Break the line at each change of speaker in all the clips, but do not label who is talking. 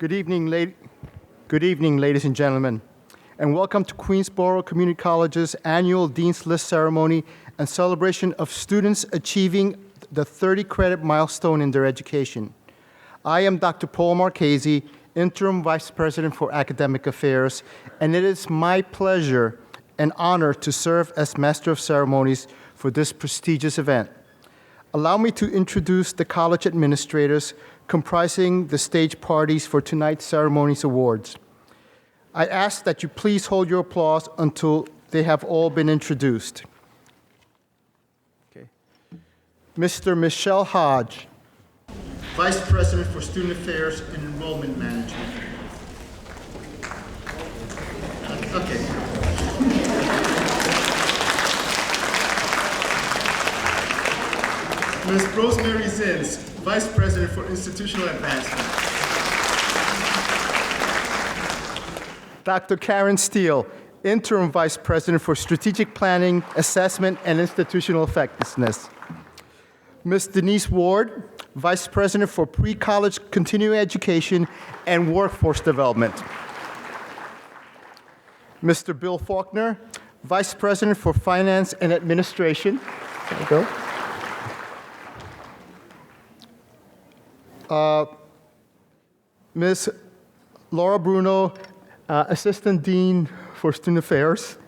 Good evening, ladies and gentlemen, and welcome to Queensborough Community College's annual Dean's List ceremony and celebration of students achieving the 30-credit milestone in their education. I am Dr. Paul Marchese, Interim Vice President for Academic Affairs, and it is my pleasure and honor to serve as Master of Ceremonies for this prestigious event. Allow me to introduce the college administrators comprising the stage parties for tonight's ceremonies awards. I ask that you please hold your applause until they have all been introduced. Okay. Mr. Michelle Hodge, Vice President for Student Affairs and Enrollment Management. Okay. Ms. Rosemary Zins, Vice President for Institutional Advancement. Dr. Karen Steele, Interim Vice President for Strategic Planning, Assessment, and Institutional Effectiveness. Ms. Denise Ward, Vice President for Pre-College Continuing Education and Workforce Development. Mr. Bill Faulkner, Vice President for Finance and Administration. There you go. Ms. Laura Bruno, Assistant Dean for Student Affairs.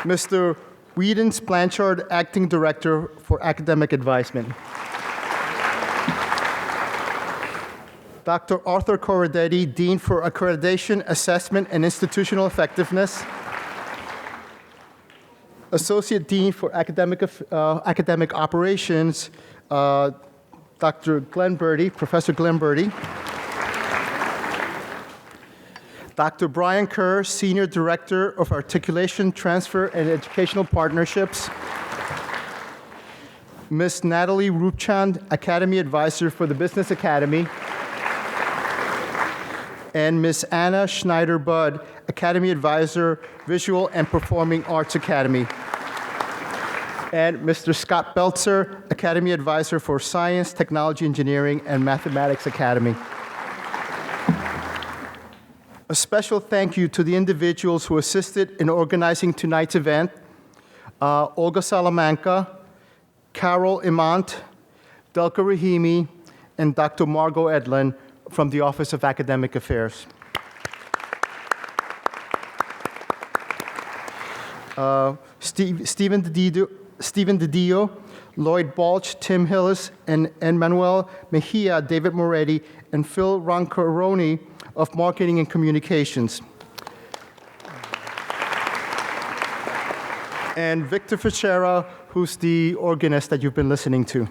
Mr. Whedon Blanchard, Acting Director for Academic Advisement. Dr. Arthur Corradetti, Dean for Accreditation, Assessment, and Institutional Effectiveness. Associate Dean for Academic Operations, Dr. Glenn Birdie, Professor Glenn Birdie. Dr. Brian Kerr, Senior Director of Articulation, Transfer, and Educational Partnerships. Ms. Natalie Rupchand, Academy Advisor for the Business Academy. And Ms. Anna Schneider-Budd, Academy Advisor, Visual and Performing Arts Academy. And Mr. Scott Beltzer, Academy Advisor for Science, Technology, Engineering, and Mathematics Academy. A special thank you to the individuals who assisted in organizing tonight's event, Olga Salamanca, Carol Imant, Delka Rahimi, and Dr. Margot Edlin from the Office of Academic Affairs. Stephen DiDio, Lloyd Balch, Tim Hillis, and Manuel Mejia, David Moretti, and Phil Roncaroni of Marketing and Communications. And Victor Fichera, who's the organist that you've been listening to.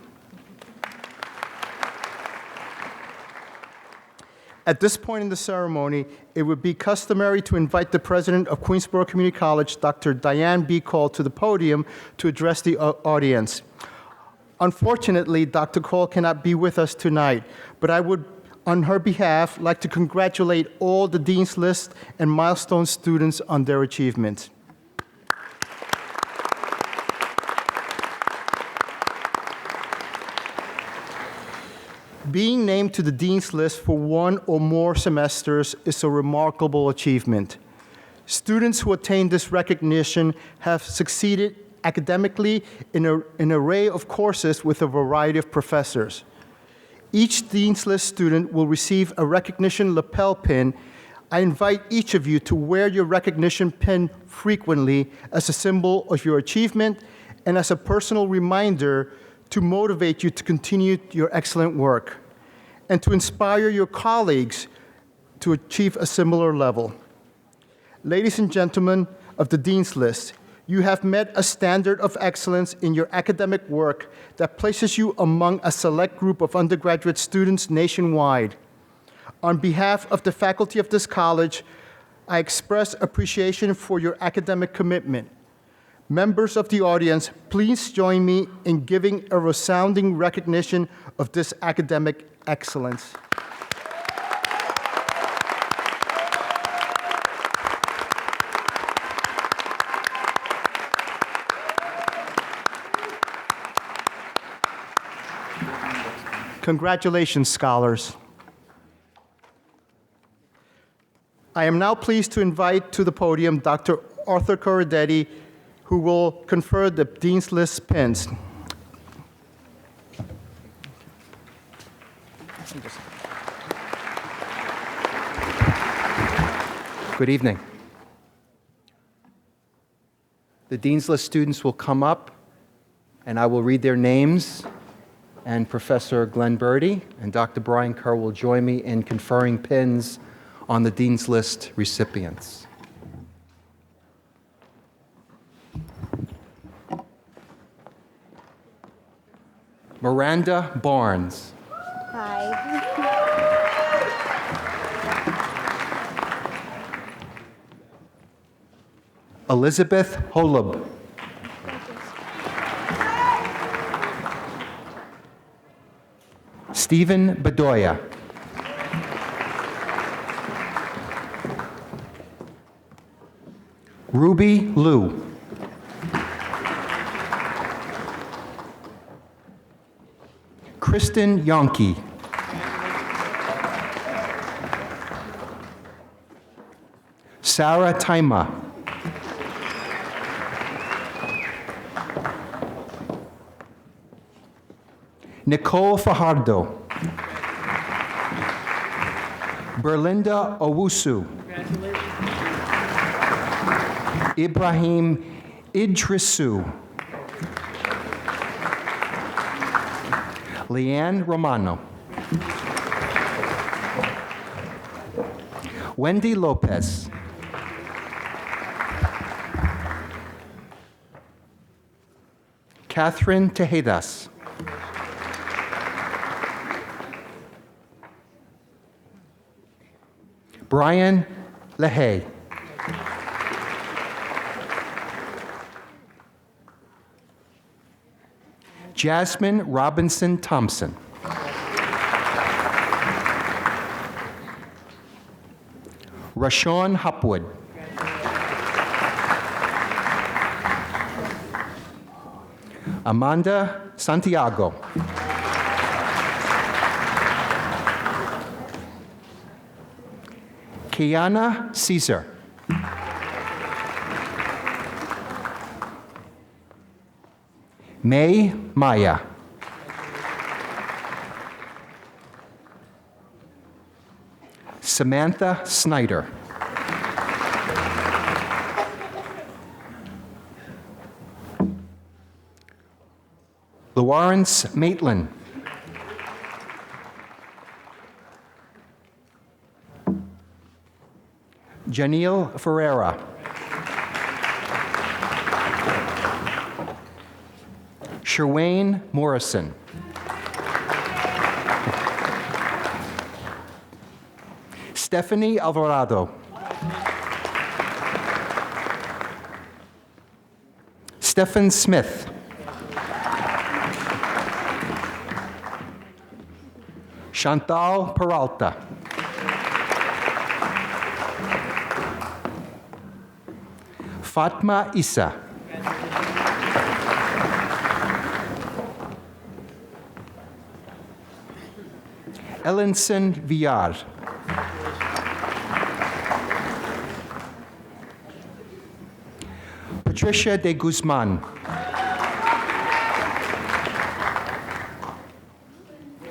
At this point in the ceremony, it would be customary to invite the president of Queensborough Community College, Dr. Diane B. Cole, to the podium to address the audience. Unfortunately, Dr. Cole cannot be with us tonight, but I would, on her behalf, like to congratulate all the Dean's List and Milestone students on their achievements. Being named to the Dean's List for one or more semesters is a remarkable achievement. Students who attain this recognition have succeeded academically in an array of courses with a variety of professors. Each Dean's List student will receive a recognition lapel pin. I invite each of you to wear your recognition pin frequently as a symbol of your achievement and as a personal reminder to motivate you to continue your excellent work and to inspire your colleagues to achieve a similar level. Ladies and gentlemen of the Dean's List, you have met a standard of excellence in your academic work that places you among a select group of undergraduate students nationwide. On behalf of the faculty of this college, I express appreciation for your academic commitment. Members of the audience, please join me in giving a resounding recognition of this academic excellence. Congratulations, scholars. I am now pleased to invite to the podium Dr. Arthur Corradetti, who will confer the Dean's List pins.
Good evening. The Dean's List students will come up, and I will read their names, and Professor Glenn Birdie and Dr. Brian Kerr will join me in conferring pins on the Dean's List recipients. Miranda Barnes.
Hi.
Elizabeth Holub. Stephen Bedoya. Ruby Liu. Kristen Yonke. Sarah Taima. Nicole Fajardo. Berlinda Owusu. Ibrahim Idrisu. Leanne Romano. Wendy Lopez. Catherine Tejedas. Brian LeHay. Jasmine Robinson Thompson. Rashawn Hopwood. Amanda Santiago. Kiana Caesar. May Maya. Samantha Snyder. Lawrence Maitland. Janelle Ferreira. Sherwayne Morrison. Stephanie Alvarado. Stephen Smith. Chantal Peralta. Fatma Issa. Ellenson Villar. Patricia de Guzman.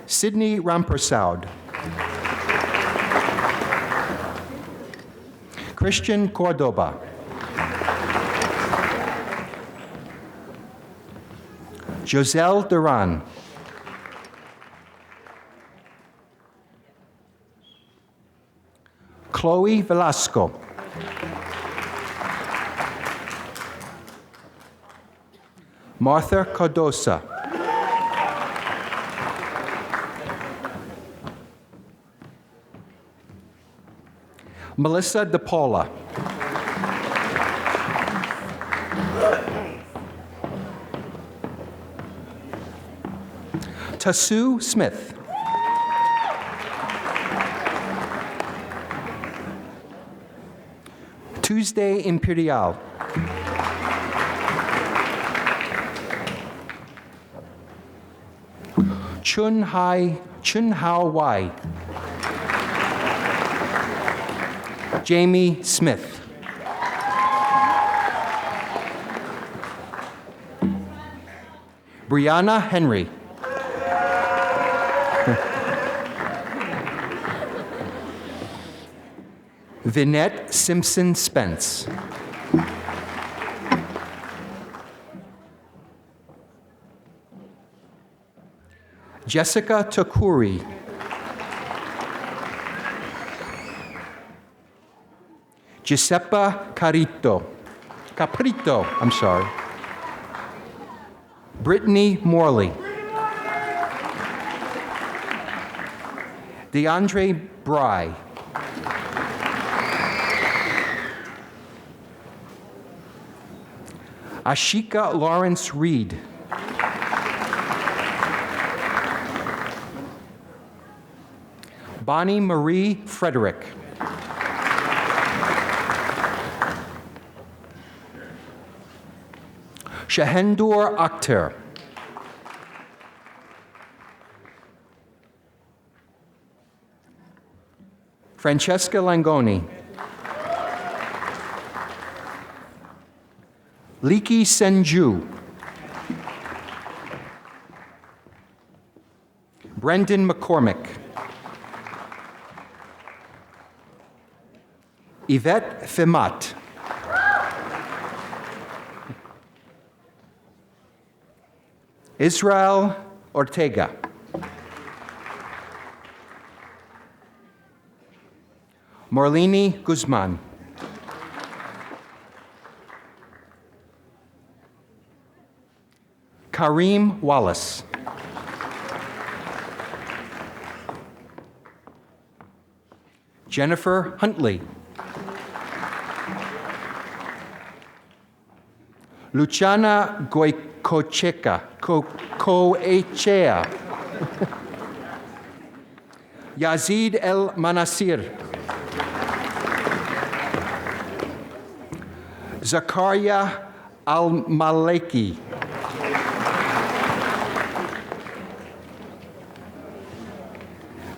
Sydney Rampersaud. Christian Cordoba. Joselle Duran. Chloe Velasco. Martha Cardosa. Melissa DePaula. Tasu Smith. Tuesday Imperial. Chun Hao Wai. Jamie Smith. Brianna Henry. Vinette Simpson Spence. Jessica Takuri. Giuseppe Caprito, I'm sorry. Brittany Morley. DeAndre Bry. Ashika Lawrence Reed. Bonnie Marie Frederick. Shahendur Akhtar. Francesca Langoni. Liki Senju. Brendan McCormick. Yvette Femat. Israel Ortega. Marlene Guzman. Kareem Wallace. Jennifer Huntley. Luciana Goicoechea. Yazid El Manasir. Zakaria Al-Maleki.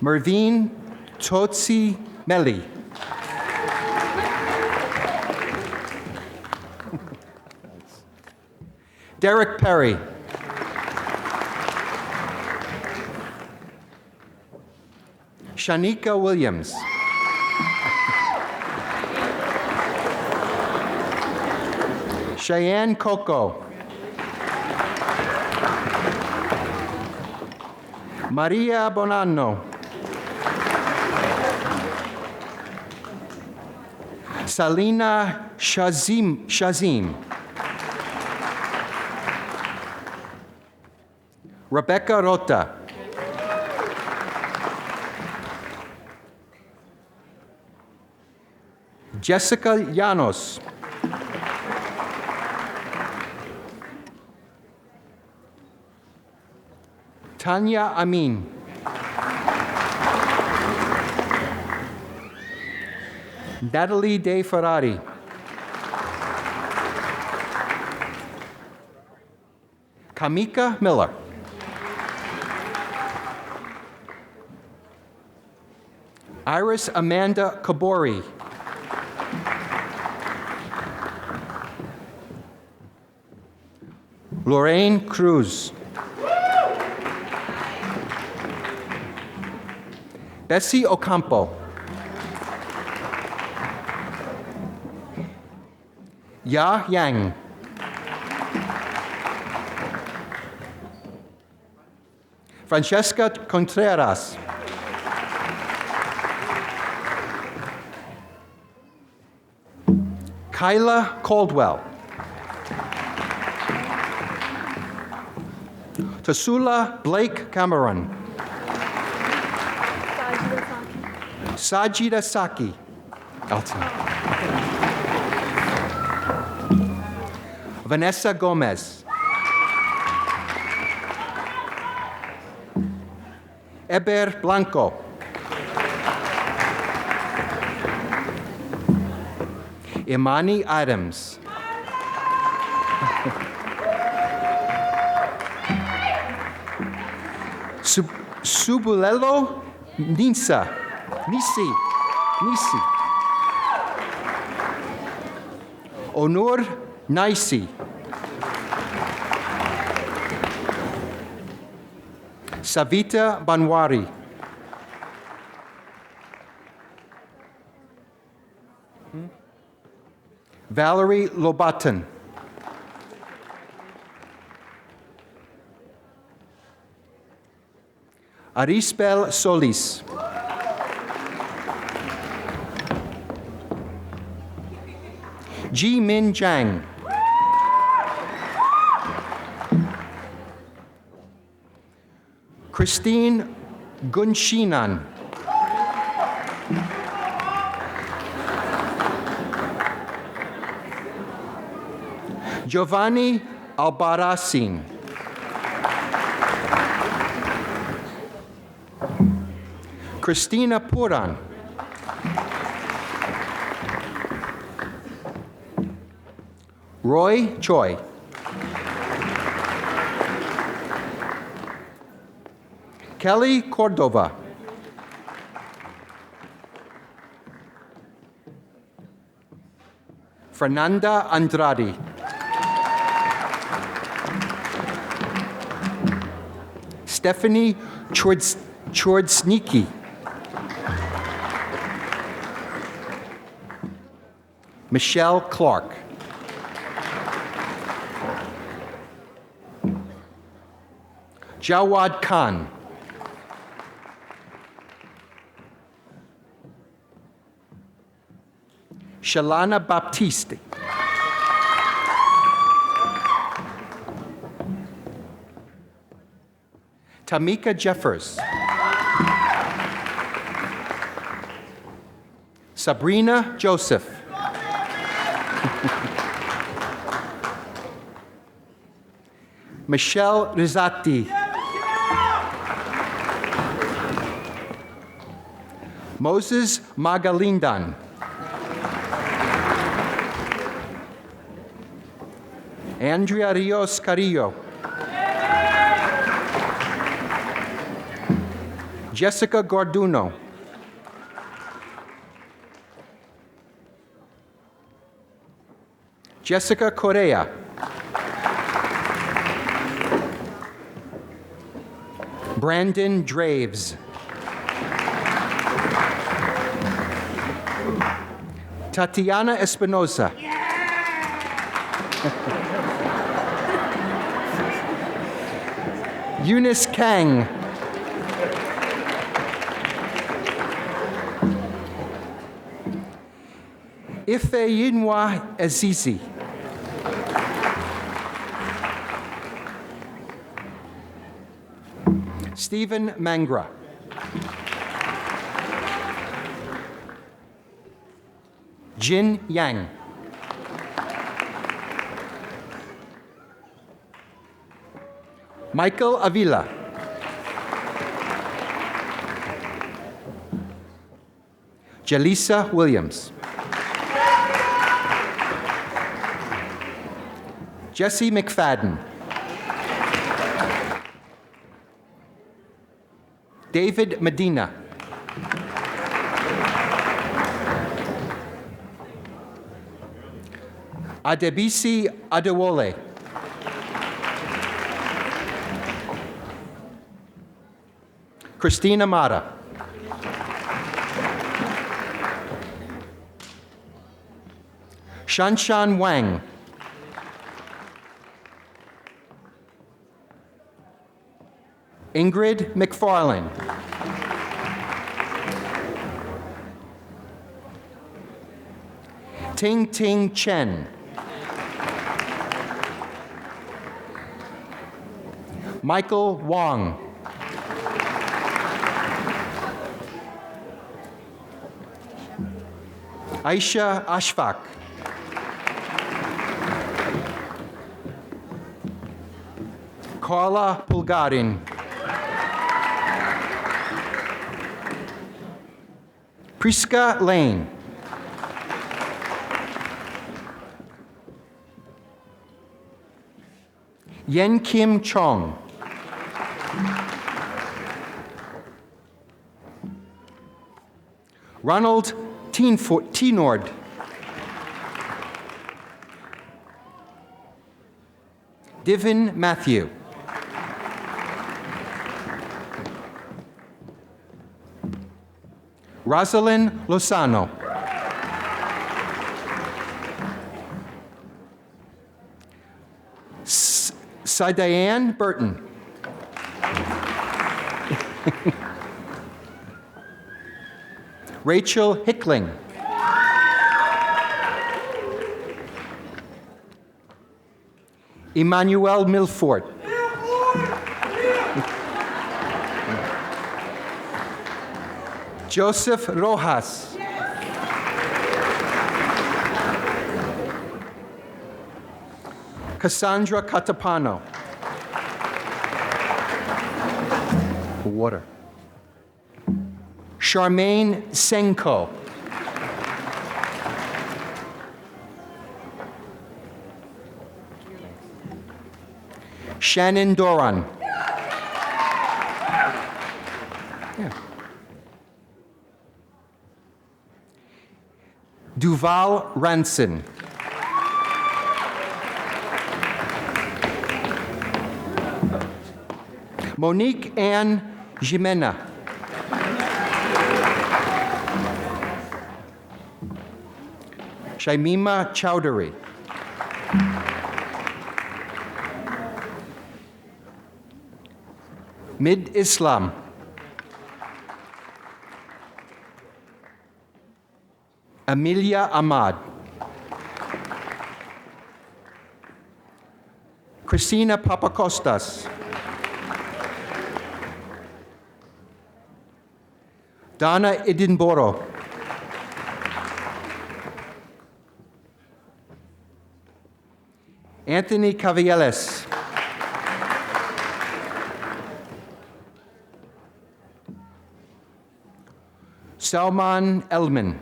Mervine Totsi Meli. Derek Perry. Shanika Williams. Cheyenne Coco. Maria Bonanno. Salina Shazim. Rebecca Rota. Jessica Llanos. Tanya Amin. Natalie De Ferrari. Kamika Miller. Iris Amanda Kabori. Lorraine Cruz. Bessie Ocampo. Ya Yang. Francesca Contreras. Kyla Caldwell. Tasula Blake Cameron. Sajida Saki. Vanessa Gomez. Eber Blanco. Imani Adams. Subulelo Nisi. Onur Naisi. Savita Banwari. Valerie Lobatin. Arisbel Solis. Ji Min Jang. Christine Gunshinan. Giovanni Albarracin. Christina Puran. Roy Choi. Kelly Cordova. Fernanda Andrade. Stephanie Chordsniki. Michelle Clark. Jawad Khan. Shalana Baptiste. Tamika Jeffers. Sabrina Joseph. Michelle Rizzati. Moses Magalindan. Andrea Rios Carrillo. Jessica Gorduno. Jessica Correa. Brandon Draves. Tatiana Espinosa. Eunice Kang. Ifeyinwa Azizi. Stephen Mangra. Jin Yang. Michael Avila. Jalisa Williams. Jesse McFadden. David Medina. Adebisi Adewole. Christina Mata. Shanshan Wang. Ingrid McFarlane. Ting Ting Chen. Michael Wong. Aisha Ashfaq. Carla Pulgarin. Priska Lane. Yen Kim Chong. Ronald Teenord. Divin Matthew. Rosalind Lozano. Diane Burton. Rachel Hickling. Emmanuel Milford. Joseph Rojas. Cassandra Catapano. Water. Charmaine Senko. Shannon Doran. Yeah. Duval Ranson. Monique Ann Jimena. Shaimima Chowdhury. Mid Islam. Amelia Ahmad. Christina Papakostas. Donna Edinboro. Anthony Cavieles. Salman Elman.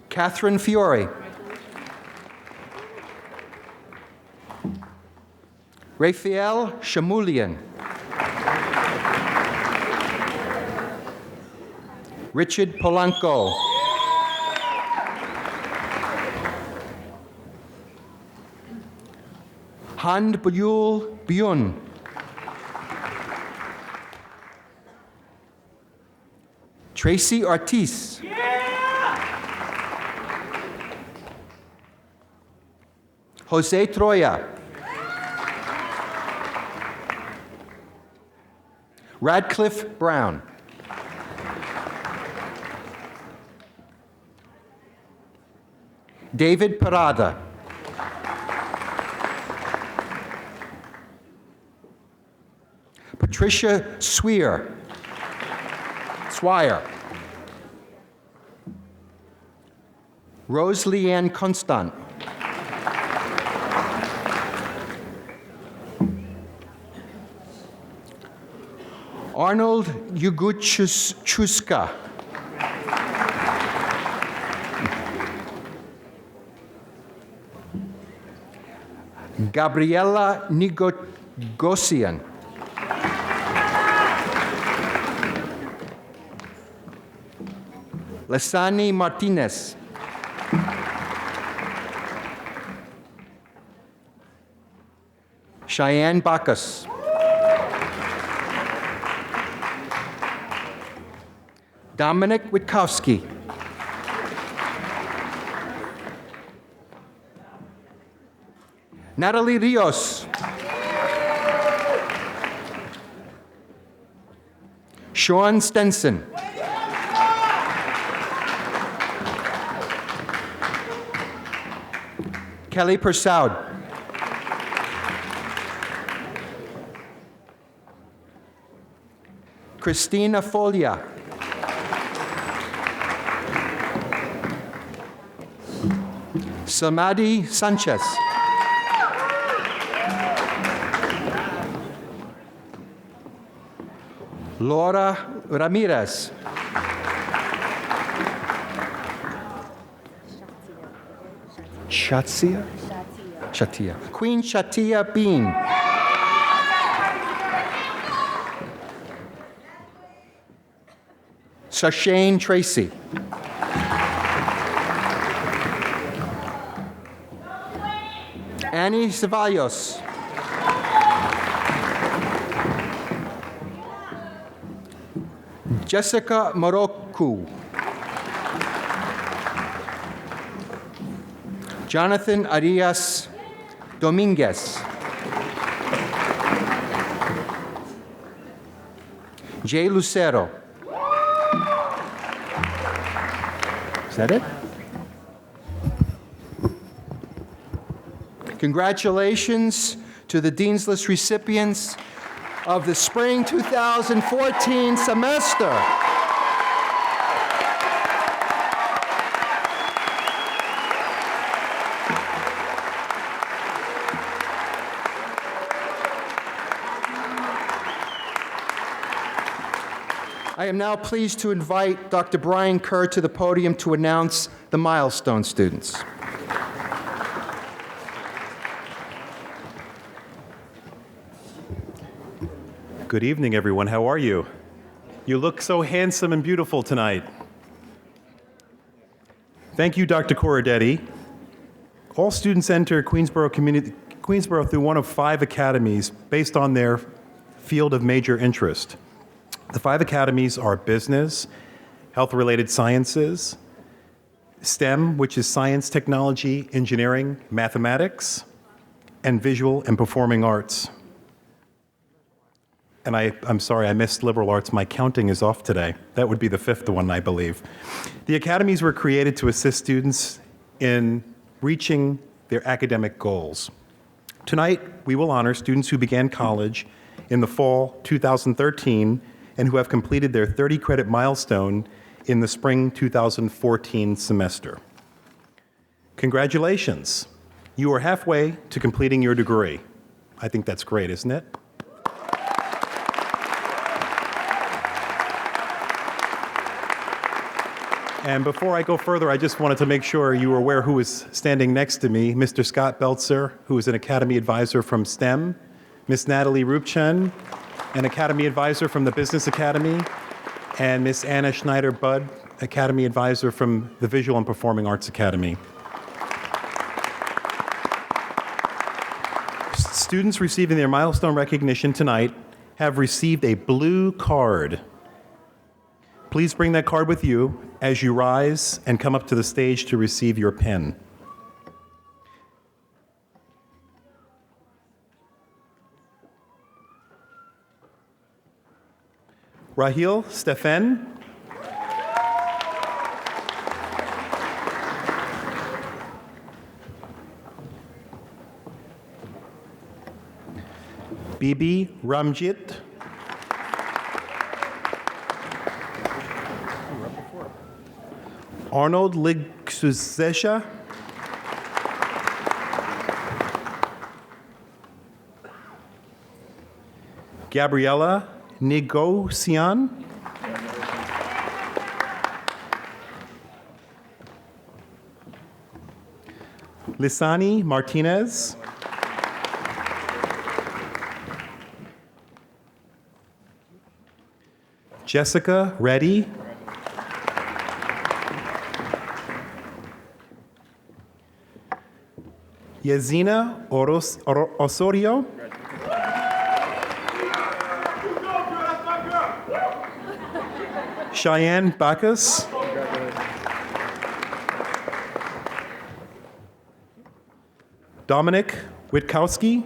Catherine Fiore. Raphael Shamulian. Richard Polanco. Han Buyul Byun. Tracy Ortiz. Jose Troya. Radcliffe Brown. David Parada. Patricia Swire. Rose Leanne Constant. Arnold Yuguchuska. Gabriela Nigosian. Lesani Martinez. Cheyenne Bacchus. Dominic Witkowski. Natalie Rios. Sean Stenson. Kelly Persaud. Christina Folia. Samadi Sanchez. Laura Ramirez. Shatia. Queen Shatia Bean. Shashane Tracy. Annie Ceballos. Jessica Moroku. Jonathan Arias Dominguez. Jay Lucero. Is that it? Congratulations to the Dean's List recipients of the Spring 2014 semester. I am now pleased to invite Dr. Brian Kerr to the podium to announce the milestone students.
Good evening, everyone. How are you? You look so handsome and beautiful tonight. Thank you, Dr. Corradetti. All students enter Queensborough through one of 5 academies based on their field of major interest. The 5 academies are business, health-related sciences, STEM, which is science, technology, engineering, mathematics, and visual and performing arts. And I'm sorry, I missed liberal arts. My counting is off today. That would be the 5th one, I believe. The academies were created to assist students in reaching their academic goals. Tonight, we will honor students who began college in the fall 2013 and who have completed their 30-credit milestone in the spring 2014 semester. Congratulations. You are halfway to completing your degree. I think that's great, isn't it? And before I go further, I just wanted to make sure you were aware who is standing next to me, Mr. Scott Beltzer, who is an Academy Advisor from STEM, Miss Natalie Rupchen, an Academy Advisor from the Business Academy, and Miss Anna Schneider-Budd, Academy Advisor from the Visual and Performing Arts Academy. Students receiving their milestone recognition tonight have received a blue card. Please bring that card with you as you rise and come up to the stage to receive your pin. Rahil Stefan. Bibi Ramjit. Arnold Ligsusesha. Gabriella Negocian. Lisani Martinez. Jessica Reddy. Yazina Osorio. Cheyenne Bacchus. Dominic Witkowski.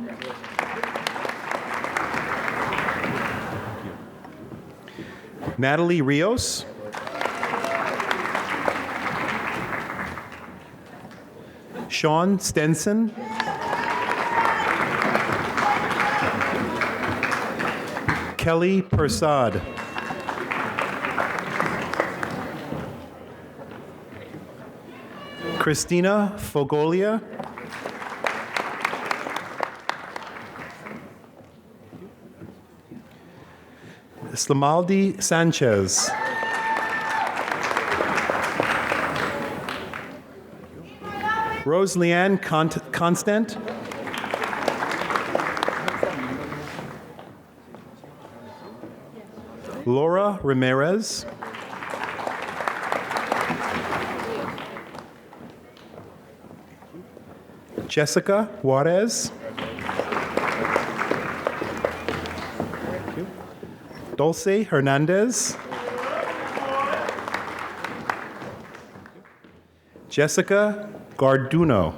Natalie Rios. Sean Stenson. Kelly Persad. Christina Fogolia. Slamaldi Sanchez. Rose Leanne Constant. Laura Ramirez. Jessica Juarez. Dulce Hernandez. Jessica Garduno.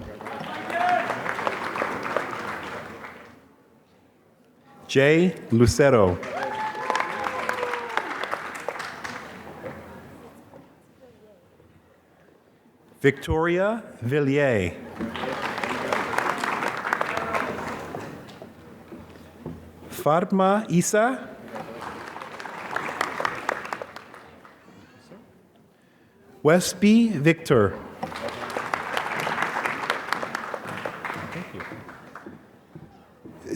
Jay Lucero. Victoria Villiers. Fatma Isa. Westby Victor. Thank you.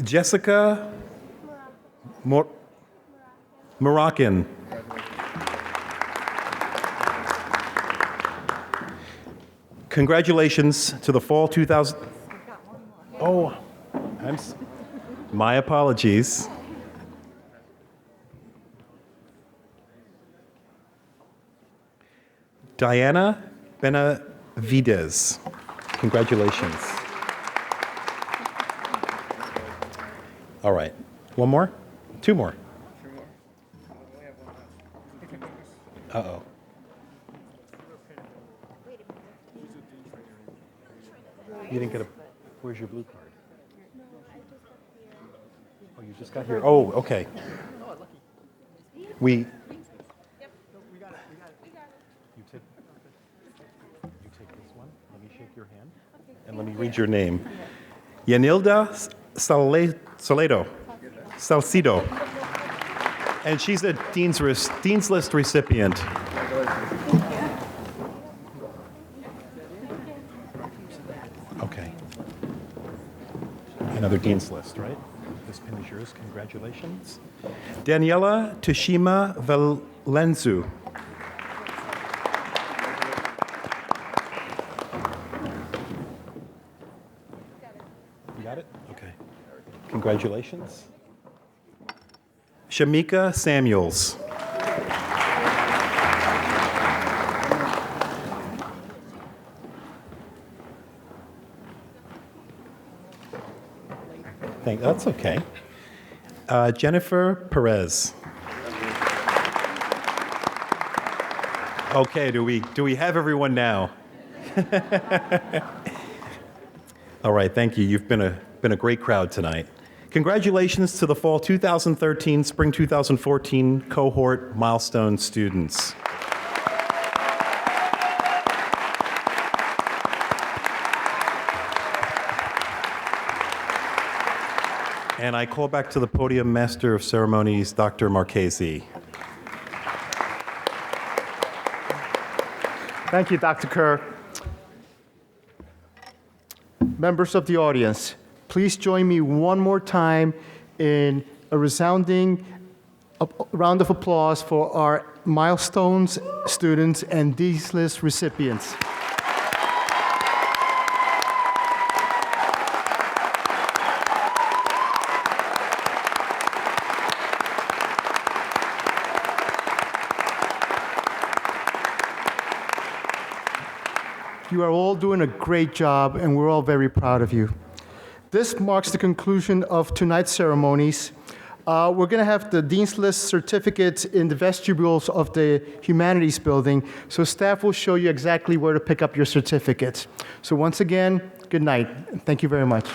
Jessica Moroccan. Congratulations to the fall 2000. Oh, my apologies. Diana Benavides. Congratulations. All right. One more? Two more. Uh-oh. You didn't get a... Where's your blue card? Oh, you just got here. Oh, okay. You take this one. Let me shake your hand. And let me read your name. Yanilda Salcido. And she's a Dean's List recipient. Okay. Another Dean's List, right? This pin is yours. Congratulations. Daniela Toshima Valenzu. You got it? Okay. Congratulations. Shamika Samuels. That's okay. Jennifer Perez. Okay, do we have everyone now? All right, thank you. You've been a great crowd tonight. Congratulations to the fall 2013, spring 2014 cohort milestone students. And I call back to the podium Master of Ceremonies, Dr. Marchese.
Thank you, Dr. Kerr. Members of the audience, please join me one more time in a resounding round of applause for our milestones students and Dean's List recipients. You are all doing a great job, and we're all very proud of you. This marks the conclusion of tonight's ceremonies. We're going to have the Dean's List certificates in the vestibules of the Humanities Building, so staff will show you exactly where to pick up your certificates. So once again, good night. Thank you very much.